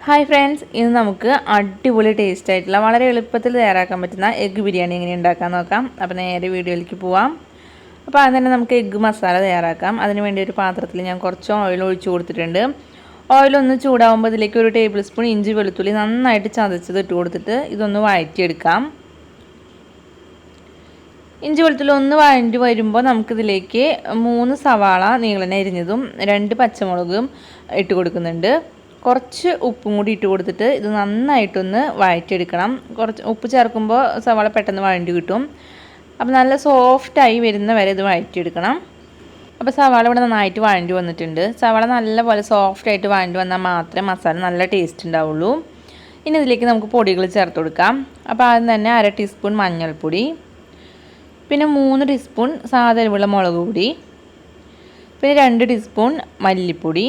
Hi friends, ഇന്ന് നമുക്ക് അടിപൊളി ടേസ്റ്റ് ആയിട്ടുള്ള വളരെ എളുപ്പത്തിൽ തയ്യാറാക്കാൻ പറ്റുന്ന എഗ്ഗ് ബിരിയാണി എങ്ങനെ ഉണ്ടാക്കാൻ നോക്കാം. അപ്പോൾ നേരെ വീഡിയോയിലേക്ക് പോവാം. അപ്പോൾ ആദ്യം തന്നെ നമുക്ക് എഗ്ഗ് മസാല തയ്യാറാക്കാം. അതിന് വേണ്ടി ഒരു പാത്രത്തിൽ ഞാൻ കുറച്ച് ഓയിൽ ഒഴിച്ച് കൊടുത്തിട്ടുണ്ട്. ഓയിലൊന്ന് ചൂടാകുമ്പോൾ ഇതിലേക്ക് ഒരു ടേബിൾ സ്പൂൺ ഇഞ്ചി വെളുത്തുള്ളി നന്നായിട്ട് ചതച്ചത് ഇട്ട് കൊടുത്തിട്ട് ഇതൊന്ന് വഴറ്റിയെടുക്കാം. ഇഞ്ചി വെളുത്തുള്ളി ഒന്ന് വഴറ്റി വരുമ്പോൾ നമുക്കിതിലേക്ക് 3 സവാള നീളനെ അരിഞ്ഞതും 2 പച്ചമുളകും ഇട്ട് കൊടുക്കുന്നുണ്ട്. കുറച്ച് ഉപ്പും കൂടി ഇട്ട് കൊടുത്തിട്ട് ഇത് നന്നായിട്ടൊന്ന് വഴറ്റിയെടുക്കണം. കുറച്ച് ഉപ്പ് ചേർക്കുമ്പോൾ സവാള പെട്ടെന്ന് വഴണ്ടി കിട്ടും. അപ്പോൾ നല്ല സോഫ്റ്റായി വരുന്ന വരെ ഇത് വഴറ്റിയെടുക്കണം. അപ്പോൾ സവാള ഇവിടെ നന്നായിട്ട് വഴണ്ടി വന്നിട്ടുണ്ട്. സവാള നല്ലപോലെ സോഫ്റ്റായിട്ട് വഴണ്ടി വന്നാൽ മാത്രമേ മസാല നല്ല ടേസ്റ്റ് ഉണ്ടാവുള്ളൂ. ഇനി ഇതിലേക്ക് നമുക്ക് പൊടികൾ ചേർത്ത് കൊടുക്കാം. അപ്പോൾ ആദ്യം തന്നെ 1/2 ടീസ്പൂൺ മഞ്ഞൾപ്പൊടി, പിന്നെ 3 ടീസ്പൂൺ സാധാരണ മുളക് പൊടി, പിന്നെ 2 ടീസ്പൂൺ മല്ലിപ്പൊടി,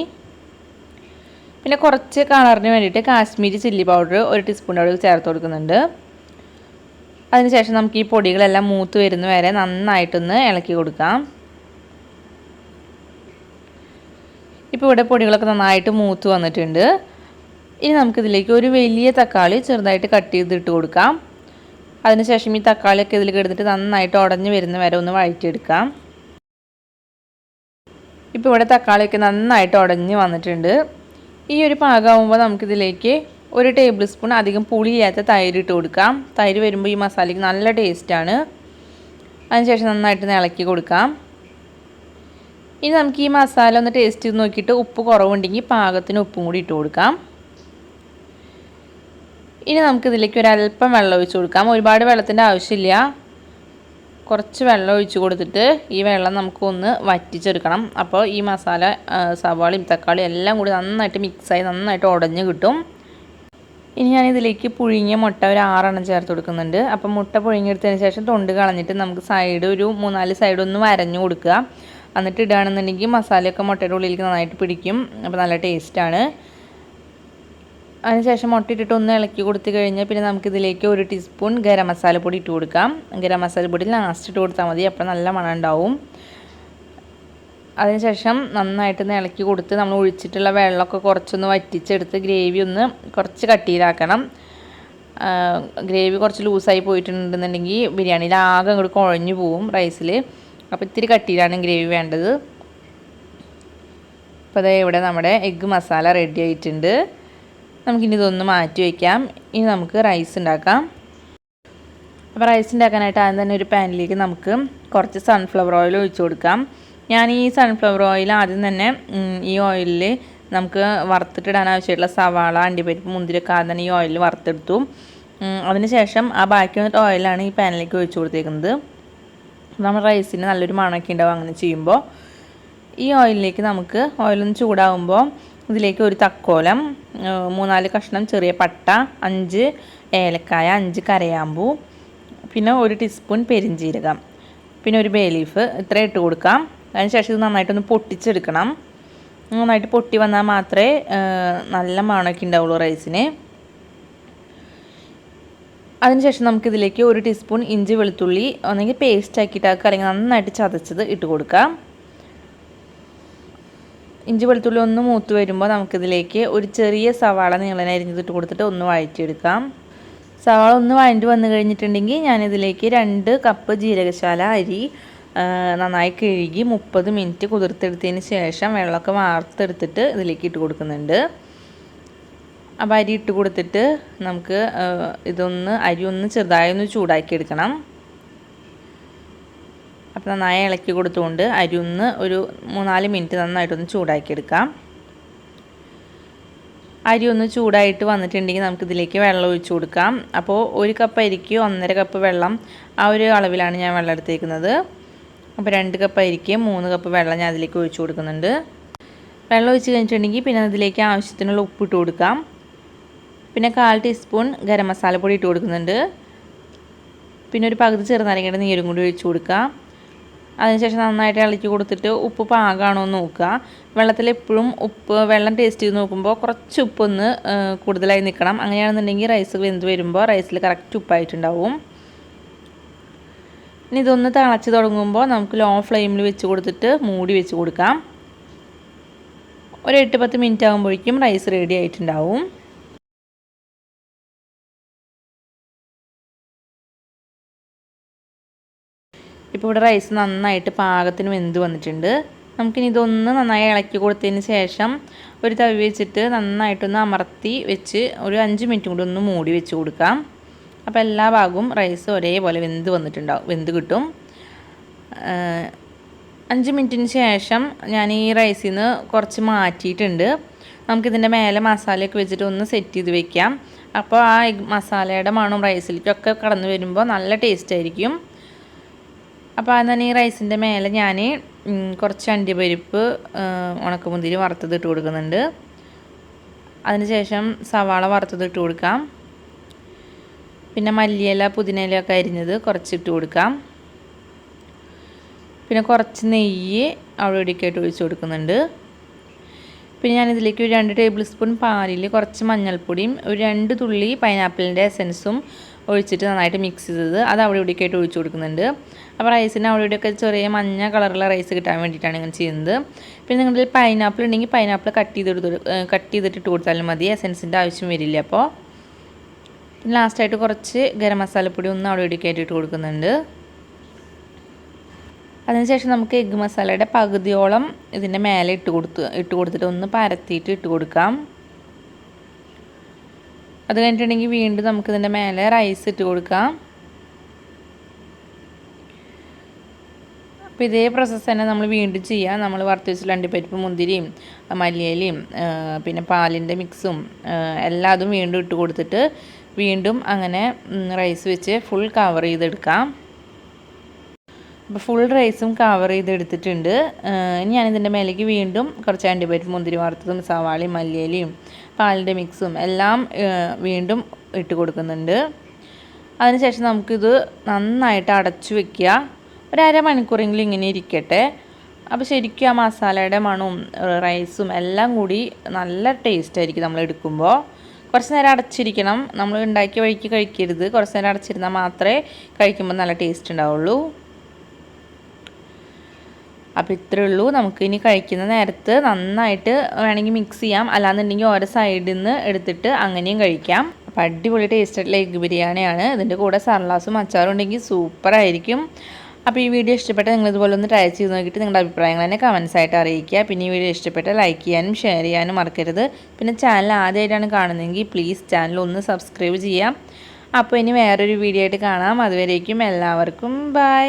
പിന്നെ കുറച്ച് കളറിന് വേണ്ടിയിട്ട് കാശ്മീരി ചില്ലി പൗഡർ 1 ടീസ്പൂൺ അവിടെ ചേർത്ത് കൊടുക്കുന്നുണ്ട്. അതിനുശേഷം നമുക്ക് ഈ പൊടികളെല്ലാം മൂത്ത് വരുന്ന വരെ നന്നായിട്ടൊന്ന് ഇളക്കി കൊടുക്കാം. ഇപ്പോൾ ഇവിടെ പൊടികളൊക്കെ നന്നായിട്ട് മൂത്ത് വന്നിട്ടുണ്ട്. ഇനി നമുക്കിതിലേക്ക് ഒരു വലിയ തക്കാളി ചെറുതായിട്ട് കട്ട് ചെയ്തിട്ട് കൊടുക്കാം. അതിനുശേഷം ഈ തക്കാളിയൊക്കെ ഇതിലേക്ക് എടുത്തിട്ട് നന്നായിട്ട് ഉടഞ്ഞ് വരുന്ന വരെ ഒന്ന് വഴറ്റിയെടുക്കാം. ഇപ്പോൾ ഇവിടെ തക്കാളിയൊക്കെ നന്നായിട്ട് ഉടഞ്ഞ് വന്നിട്ടുണ്ട്. ഈ ഒരു പാകമാകുമ്പോൾ നമുക്കിതിലേക്ക് 1 ടേബിൾ സ്പൂൺ അധികം പുളിയില്ലാത്ത തൈര് ഇട്ട് കൊടുക്കാം. തൈര് വരുമ്പോൾ ഈ മസാലയ്ക്ക് നല്ല ടേസ്റ്റാണ്. അതിനുശേഷം നന്നായിട്ട് ഇളക്കി കൊടുക്കാം. ഇനി നമുക്ക് ഈ മസാല ഒന്ന് ടേസ്റ്റ് ചെയ്ത് നോക്കിയിട്ട് ഉപ്പ് കുറവുണ്ടെങ്കിൽ പാകത്തിന് ഉപ്പും കൂടി ഇട്ട് കൊടുക്കാം. ഇനി നമുക്കിതിലേക്ക് ഒരല്പം വെള്ളം ഒഴിച്ച് കൊടുക്കാം. ഒരുപാട് വെള്ളത്തിൻ്റെ ആവശ്യമില്ല. കുറച്ച് വെള്ളം ഒഴിച്ച് കൊടുത്തിട്ട് ഈ വെള്ളം നമുക്കൊന്ന് വറ്റിച്ചെടുക്കണം. അപ്പോൾ ഈ മസാല സവാളയും തക്കാളിയും എല്ലാം കൂടി നന്നായിട്ട് മിക്സായി നന്നായിട്ട് ഉടഞ്ഞ് കിട്ടും. ഇനി ഞാനിതിലേക്ക് പുഴുങ്ങിയ മുട്ട ഒരു 6 ചേർത്ത് കൊടുക്കുന്നുണ്ട്. അപ്പോൾ മുട്ട പുഴുങ്ങിയെടുത്തതിന് ശേഷം തൊണ്ട് കളഞ്ഞിട്ട് നമുക്ക് സൈഡ് ഒരു 3-4 സൈഡ് ഒന്ന് വരഞ്ഞു കൊടുക്കുക. എന്നിട്ട് ഇടുകയാണെന്നുണ്ടെങ്കിൽ മസാലയൊക്കെ മുട്ടയുടെ ഉള്ളിലേക്ക് നന്നായിട്ട് പിടിക്കും. അപ്പോൾ നല്ല ടേസ്റ്റാണ്. അതിനുശേഷം മുട്ട ഇട്ടിട്ട് ഒന്ന് ഇളക്കി കൊടുത്തു കഴിഞ്ഞാൽ പിന്നെ നമുക്കിതിലേക്ക് 1 ടീസ്പൂൺ ഗരം മസാലപ്പൊടി ഇട്ട് കൊടുക്കാം. ഗരം മസാലപ്പൊടി ലാസ്റ്റ് ഇട്ട് കൊടുത്താൽ മതി, അപ്പോൾ നല്ല മണം ഉണ്ടാവും. അതിനുശേഷം നന്നായിട്ടൊന്ന് ഇളക്കി കൊടുത്ത് നമ്മൾ ഒഴിച്ചിട്ടുള്ള വെള്ളമൊക്കെ കുറച്ചൊന്ന് വറ്റിച്ചെടുത്ത് ഗ്രേവി ഒന്ന് കുറച്ച് കട്ടിയിലാക്കണം. ഗ്രേവി കുറച്ച് ലൂസായി പോയിട്ടുണ്ടെന്നുണ്ടെങ്കിൽ ബിരിയാണിയിൽ ആകെ അങ്ങോട്ട് കുഴഞ്ഞു പോവും റൈസിൽ. അപ്പോൾ ഇത്തിരി കട്ടിയിലാണ് ഗ്രേവി വേണ്ടത്. അപ്പോൾ അതേ ഇവിടെ നമ്മുടെ എഗ്ഗ് മസാല റെഡി ആയിട്ടുണ്ട്. നമുക്കിനി ഇതൊന്ന് മാറ്റി വയ്ക്കാം. ഇനി നമുക്ക് റൈസ് ഉണ്ടാക്കാം. അപ്പോൾ റൈസ് ഉണ്ടാക്കാനായിട്ട് ആദ്യം തന്നെ ഒരു പാനിലേക്ക് നമുക്ക് കുറച്ച് സൺഫ്ലവർ ഓയിൽ ഒഴിച്ച് കൊടുക്കാം. ഞാൻ ഈ സൺഫ്ലവർ ഓയിൽ ആദ്യം തന്നെ ഈ ഓയിലിൽ നമുക്ക് വറുത്തിട്ടിടാൻ ആവശ്യമായിട്ടുള്ള സവാള, അണ്ടിപ്പരിപ്പ്, മുന്തിരിയൊക്കെ ആദ്യം തന്നെ ഈ ഓയിലിൽ വറുത്തെടുത്തു. അതിനുശേഷം ആ ബാക്കി വന്നിട്ട് ഓയിലാണ് ഈ പാനിലേക്ക് ഒഴിച്ച് കൊടുത്തേക്കുന്നത്. നമ്മൾ റൈസിന് നല്ലൊരു മണമൊക്കെ ഉണ്ടാവും അങ്ങനെ ചെയ്യുമ്പോൾ. ഈ ഓയിലിലേക്ക് നമുക്ക് ഓയിലൊന്ന് ചൂടാകുമ്പോൾ ഇതിലേക്ക് ഒരു തക്കോലം, 3-4 കഷ്ണം ചെറിയ പട്ട, 5 ഏലക്കായ, 5 കരയാമ്പൂ, പിന്നെ 1 ടീസ്പൂൺ പെരിഞ്ജീരകം, പിന്നെ ഒരു ബേ ലീഫ്, ഇത്രയും ഇട്ട് കൊടുക്കാം. അതിനുശേഷം ഇത് നന്നായിട്ടൊന്ന് പൊട്ടിച്ചെടുക്കണം. നന്നായിട്ട് പൊട്ടി വന്നാൽ മാത്രമേ നല്ല മണമൊക്കെ ഉണ്ടാവുള്ളൂ റൈസിന്. അതിനുശേഷം നമുക്കിതിലേക്ക് 1 ടീസ്പൂൺ ഇഞ്ചി വെളുത്തുള്ളി ഒന്നെങ്കിൽ പേസ്റ്റ് ആക്കിയിട്ട് അല്ലെങ്കിൽ നന്നായിട്ട് ചതച്ചത് ഇട്ട് കൊടുക്കാം. ഇഞ്ചി വെളുത്തുള്ളി ഒന്ന് മൂത്ത് വരുമ്പോൾ നമുക്കിതിലേക്ക് ഒരു ചെറിയ സവാള നീളനെ അരിഞ്ഞിട്ട് കൊടുത്തിട്ട് ഒന്ന് വഴറ്റിയെടുക്കാം. സവാള ഒന്ന് വഴറ്റി വന്നു കഴിഞ്ഞിട്ടുണ്ടെങ്കിൽ ഞാനിതിലേക്ക് 2 കപ്പ് ജീരകശാല അരി നന്നായി കഴുകി 30 മിനിറ്റ് കുതിർത്തെടുത്തതിന് ശേഷം വെള്ളമൊക്കെ വാർത്തെടുത്തിട്ട് ഇതിലേക്ക് ഇട്ട് കൊടുക്കുന്നുണ്ട്. അപ്പോൾ അരി ഇട്ട് കൊടുത്തിട്ട് നമുക്ക് അരി ഒന്ന് ചെറുതായി ഒന്ന് ചൂടാക്കി എടുക്കണം. അപ്പോൾ നന്നായി ഇളക്കി കൊടുത്തുകൊണ്ട് അരി ഒന്ന് ഒരു 3-4 മിനിറ്റ് നന്നായിട്ടൊന്ന് ചൂടാക്കിയെടുക്കാം. അരി ഒന്ന് ചൂടായിട്ട് വന്നിട്ടുണ്ടെങ്കിൽ നമുക്കിതിലേക്ക് വെള്ളം ഒഴിച്ച് കൊടുക്കാം. അപ്പോൾ 1 കപ്പ് അരിക്ക് 1.5 കപ്പ് വെള്ളം, ആ ഒരു അളവിലാണ് ഞാൻ വെള്ളം എടുത്തേക്കുന്നത്. അപ്പോൾ 2 കപ്പ് അരിക്ക് 3 കപ്പ് വെള്ളം ഞാൻ അതിലേക്ക് ഒഴിച്ച് കൊടുക്കുന്നുണ്ട്. വെള്ളം ഒഴിച്ച് കഴിഞ്ഞിട്ടുണ്ടെങ്കിൽ പിന്നെ അതിലേക്ക് ആവശ്യത്തിനുള്ള ഉപ്പ് ഇട്ട് കൊടുക്കാം. പിന്നെ 1/4 ടീസ്പൂൺ ഗരം മസാലപ്പൊടി ഇട്ട് കൊടുക്കുന്നുണ്ട്. പിന്നെ ഒരു പകുതി ചെറുനാരങ്ങയുടെ നീരും കൂടി ഒഴിച്ച് കൊടുക്കാം. അതിനുശേഷം നന്നായിട്ട് ഇളക്കി കൊടുത്തിട്ട് ഉപ്പ് പാകമാണോ എന്ന് നോക്കുക. വെള്ളത്തിൽ എപ്പോഴും വെള്ളം ടേസ്റ്റ് ചെയ്ത് നോക്കുമ്പോൾ കുറച്ച് ഉപ്പൊന്ന് കൂടുതലായി നിൽക്കണം. അങ്ങനെയാണെന്നുണ്ടെങ്കിൽ റൈസ് വെന്ത് വരുമ്പോൾ റൈസിൽ കറക്റ്റ് ഉപ്പായിട്ടുണ്ടാവും. ഇനി ഇതൊന്ന് തിളച്ച് തുടങ്ങുമ്പോൾ നമുക്ക് ലോ ഫ്ലെയിമിൽ വെച്ച് കൊടുത്തിട്ട് മൂടി വെച്ച് കൊടുക്കാം. ഒരു 8-10 മിനിറ്റ് ആകുമ്പോഴേക്കും റൈസ് റെഡി ആയിട്ടുണ്ടാവും. ഇപ്പോൾ ഇവിടെ റൈസ് നന്നായിട്ട് പാകത്തിന് വെന്ത് വന്നിട്ടുണ്ട്. നമുക്കിനി ഇതൊന്ന് നന്നായി ഇളക്കി കൊടുത്തതിന് ശേഷം ഒരു തവി വെച്ചിട്ട് നന്നായിട്ടൊന്ന് അമർത്തി വെച്ച് ഒരു 5 മിനിറ്റ് കൂടി ഒന്ന് മൂടി വെച്ച് കൊടുക്കാം. അപ്പോൾ എല്ലാ ഭാഗവും റൈസ് ഒരേപോലെ വെന്ത് കിട്ടും. 5 മിനിറ്റിന് ശേഷം ഞാൻ ഈ റൈസിൽ നിന്ന് കുറച്ച് മാറ്റിയിട്ടുണ്ട്. നമുക്കിതിൻ്റെ മേലെ മസാലയൊക്കെ വെച്ചിട്ട് ഒന്ന് സെറ്റ് ചെയ്ത് വെക്കാം. അപ്പോൾ ആ മസാലയുടെ മണം റൈസിലേക്കൊക്കെ കടന്നു വരുമ്പോൾ നല്ല ടേസ്റ്റ് ആയിരിക്കും. അപ്പോൾ അതിന് ഈ റൈസിൻ്റെ മേലെ ഞാൻ കുറച്ച് അണ്ടിപ്പരിപ്പ് ഉണക്കമുന്തിരി വറുത്തതിട്ട് കൊടുക്കുന്നുണ്ട്. അതിനുശേഷം സവാള വറുത്തതിട്ട് കൊടുക്കാം. പിന്നെ മല്ലിയില പുതിനയിലൊക്കെ അരിഞ്ഞത് കുറച്ചിട്ട് കൊടുക്കാം. പിന്നെ കുറച്ച് നെയ്യ് അവിടെ ഇവിടെയൊക്കെയായിട്ട് ഒഴിച്ച് കൊടുക്കുന്നുണ്ട്. പിന്നെ ഞാനിതിലേക്ക് ഒരു 2 ടേബിൾ സ്പൂൺ പാലിൽ കുറച്ച് മഞ്ഞൾപ്പൊടിയും ഒരു 2 തുള്ളി പൈനാപ്പിളിൻ്റെ എസൻസും ഒഴിച്ചിട്ട് നന്നായിട്ട് മിക്സ് ചെയ്തത് അത് അവിടെ ഇവിടെയൊക്കെയായിട്ട് ഒഴിച്ച് കൊടുക്കുന്നുണ്ട്. അപ്പോൾ റൈസിന് അവിടെ ഇവിടെയൊക്കെ ചെറിയ മഞ്ഞ കളറുള്ള റൈസ് കിട്ടാൻ വേണ്ടിയിട്ടാണ് ഇങ്ങനെ ചെയ്യുന്നത്. പിന്നെ നിങ്ങളുടെ പൈനാപ്പിൾ ഉണ്ടെങ്കിൽ പൈനാപ്പിൾ കട്ട് ചെയ്തിട്ട് കൊടുത്താലും മതി, എസൻസിൻ്റെ ആവശ്യം വരില്ല. അപ്പോൾ ലാസ്റ്റായിട്ട് കുറച്ച് ഗരം മസാലപ്പൊടി ഒന്ന് അവിടെ ഇവിടെയൊക്കെയായിട്ട് ഇട്ട് കൊടുക്കുന്നുണ്ട്. അതിനുശേഷം നമുക്ക് എഗ്ഗ് മസാലയുടെ പകുതിയോളം ഇതിൻ്റെ മേലെ ഇട്ട് കൊടുത്തിട്ട് ഒന്ന് പരത്തിയിട്ട് ഇട്ട് കൊടുക്കാം. അത് കഴിഞ്ഞിട്ടുണ്ടെങ്കിൽ വീണ്ടും നമുക്കിതിൻ്റെ മേലെ റൈസ് ഇട്ട് കൊടുക്കാം. അപ്പോൾ ഇതേ പ്രോസസ്സ് തന്നെ നമ്മൾ വീണ്ടും ചെയ്യാം. നമ്മൾ വറുത്ത് വെച്ചിട്ടുള്ള അണ്ടിപ്പരിപ്പ് മുന്തിരിയും മല്ലിയിലയും പിന്നെ പാലിൻ്റെ മിക്സും എല്ലാതും വീണ്ടും ഇട്ട് കൊടുത്തിട്ട് വീണ്ടും അങ്ങനെ റൈസ് വെച്ച് ഫുൾ കവർ ചെയ്തെടുക്കാം. അപ്പോൾ ഫുൾ റൈസും കവർ ചെയ്തെടുത്തിട്ടുണ്ട്. ഇനി ഞാനിതിൻ്റെ മേലേക്ക് വീണ്ടും കുറച്ച് അണ്ടിപ്പരിപ്പ് മുന്തിരി വറുത്തതും സവാളയും മല്ലിയിലയും പാലിൻ്റെ മിക്സും എല്ലാം വീണ്ടും ഇട്ട് കൊടുക്കുന്നുണ്ട്. അതിനുശേഷം നമുക്കിത് നന്നായിട്ട് അടച്ചു വയ്ക്കുക. ഒരു അരമണിക്കൂറെങ്കിലും ഇങ്ങനെ ഇരിക്കട്ടെ. അപ്പോൾ ശരിക്കും ആ മസാലയുടെ മണവും റൈസും എല്ലാം കൂടി നല്ല ടേസ്റ്റ് ആയിരിക്കും നമ്മൾ എടുക്കുമ്പോൾ. കുറച്ച് നേരം അടച്ചിരിക്കണം. നമ്മൾ ഉണ്ടാക്കിയ വഴിക്ക് കഴിക്കരുത്. കുറച്ച് നേരം അടച്ചിരുന്നാൽ മാത്രമേ കഴിക്കുമ്പോൾ നല്ല ടേസ്റ്റ് ഉണ്ടാവുള്ളൂ. അപ്പോൾ ഇത്രയേ ഉള്ളൂ. നമുക്ക് ഇനി കഴിക്കുന്ന നേരത്ത് നന്നായിട്ട് വേണമെങ്കിൽ മിക്സ് ചെയ്യാം, അല്ലാന്നുണ്ടെങ്കിൽ ഓരോ സൈഡിൽ നിന്ന് എടുത്തിട്ട് അങ്ങനെയും കഴിക്കാം. അപ്പോൾ അടിപൊളി ടേസ്റ്റ് ആയിട്ടുള്ള എഗ്ഗ് ബിരിയാണിയാണ്. ഇതിൻ്റെ കൂടെ സർലാസും അച്ചാറും ഉണ്ടെങ്കിൽ സൂപ്പറായിരിക്കും. അപ്പോൾ ഈ വീഡിയോ ഇഷ്ടപ്പെട്ടാൽ നിങ്ങളിതുപോലെ ഒന്ന് ട്രൈ ചെയ്ത് നോക്കിയിട്ട് നിങ്ങളുടെ അഭിപ്രായങ്ങൾ തന്നെ കമൻസ് ആയിട്ട് അറിയിക്കുക. പിന്നെ ഈ വീഡിയോ ഇഷ്ടപ്പെട്ടാൽ ലൈക്ക് ചെയ്യാനും ഷെയർ ചെയ്യാനും മറക്കരുത്. പിന്നെ ചാനൽ ആദ്യമായിട്ടാണ് കാണുന്നതെങ്കിൽ പ്ലീസ് ചാനൽ ഒന്ന് സബ്സ്ക്രൈബ് ചെയ്യാം. അപ്പോൾ ഇനി വേറൊരു വീഡിയോ ആയിട്ട് കാണാം. അതുവരേക്കും എല്ലാവർക്കും ബൈ.